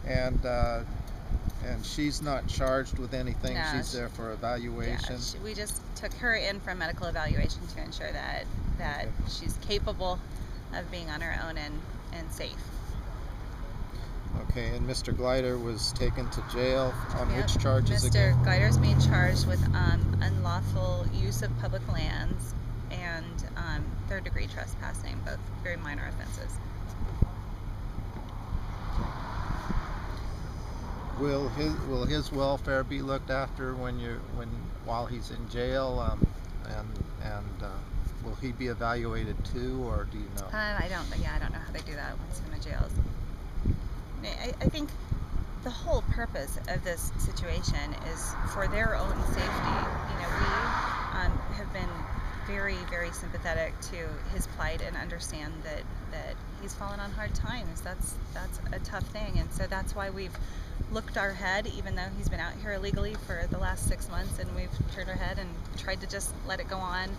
and she's not charged with anything. No, she's there for evaluation. Yeah, we just took her in for medical evaluation to ensure that Okay. she's capable of being on her own and safe. Okay, and Mr. Gleiter was taken to jail on Yep. which charges Mr. again? Mr. Gleiter's being charged with unlawful use of public lands and third-degree trespassing, both very minor offenses. Will his welfare be looked after while he's in jail, and will he be evaluated too, or do you know? I don't know how they do that once he's in the jails. I think the whole purpose of this situation is for their own safety. You know, we have been very, very sympathetic to his plight and understand that he's fallen on hard times. That's a tough thing, and so that's why we've looked our head, even though he's been out here illegally for the last 6 months, and we've turned our head and tried to just let it go on.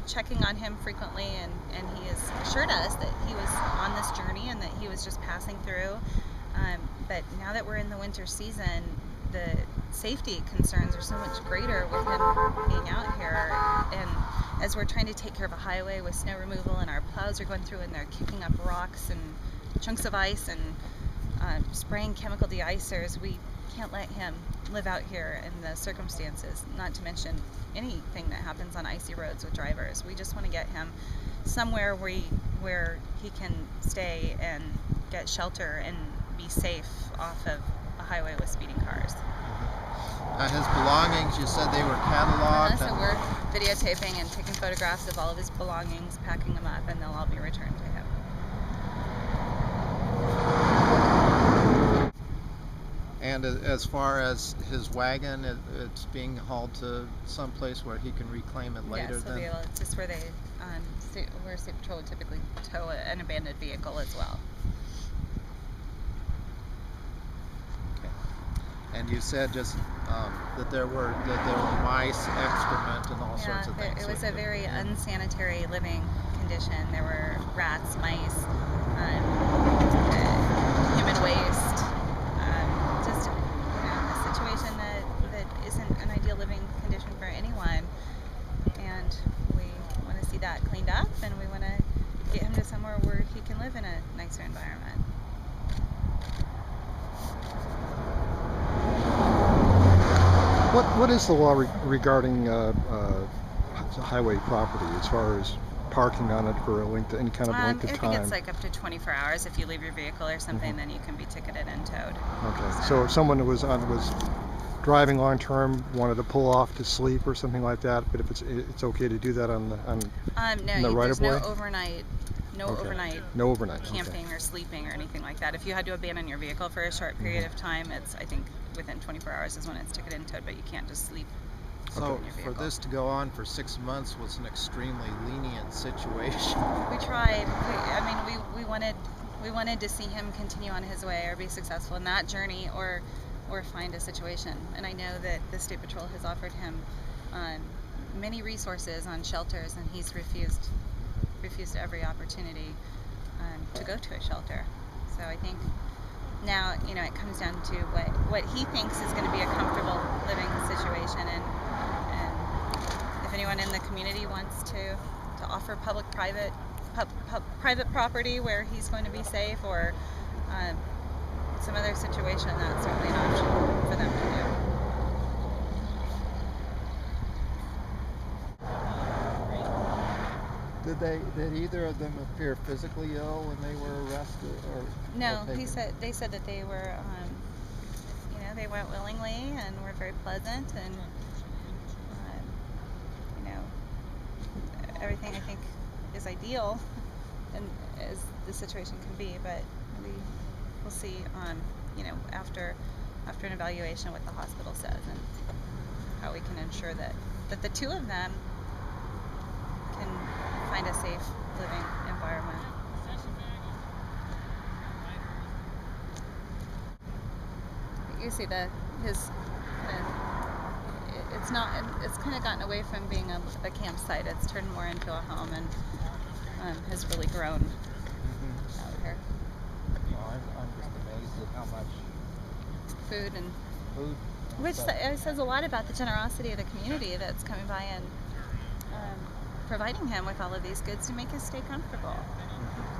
Checking on him frequently, and he has assured us that he was on this journey and that he was just passing through. But now that we're in the winter season, the safety concerns are so much greater with him being out here, and as we're trying to take care of a highway with snow removal, and our plows are going through and they're kicking up rocks and chunks of ice and spraying chemical de-icers, we can't let him live out here in the circumstances, not to mention anything that happens on icy roads with drivers. We just want to get him somewhere where he can stay and get shelter and be safe off of a highway with speeding cars. His belongings, you said they were cataloged? So we're videotaping and taking photographs of all of his belongings, packing them up, and they'll all be returned to him. And as far as his wagon, it's being hauled to some place where he can reclaim it later. Yes, he'll be able. It's just where where State Patrol would typically tow an abandoned vehicle as well. Okay. And you said just that there were mice, excrement, and all sorts of things. It was a very unsanitary living condition. There were rats, mice, human waste. Just a situation that isn't an ideal living condition for anyone. And we want to see that cleaned up, and we want to get him to somewhere where he can live in a nicer environment. What is the law regarding highway property as far as parking on it for any kind of length of time? I think it's like up to 24 hours. If you leave your vehicle or something, then you can be ticketed and towed. Okay. So if someone was driving long term, wanted to pull off to sleep or something like that, but if it's okay to do that on the right of way? No overnight camping or sleeping or anything like that. If you had to abandon your vehicle for a short period of time, it's, I think, within 24 hours is when it's ticketed and towed, but you can't just sleep. So for this to go on for 6 months was an extremely lenient situation. We tried. We wanted to see him continue on his way or be successful in that journey, or find a situation. And I know that the State Patrol has offered him many resources on shelters, and he's refused every opportunity to go to a shelter. So I think now, it comes down to what he thinks is going to be a comfortable living situation, and if anyone in the community wants to offer public-private property where he's going to be safe, or some other situation, that's certainly an option for them to do. Did either of them appear physically ill when they were arrested? Or no, they said that they were, they went willingly and were very pleasant, and everything I think is ideal, and as the situation can be. But we'll see, after an evaluation what the hospital says and how we can ensure that the two of them can find a safe living environment. You see it's kind of gotten away from being a campsite. It's turned more into a home, and has really grown out here. I'm just amazed at how much food and Food. which says a lot about the generosity of the community that's coming by and providing him with all of these goods to make his stay comfortable. Mhm.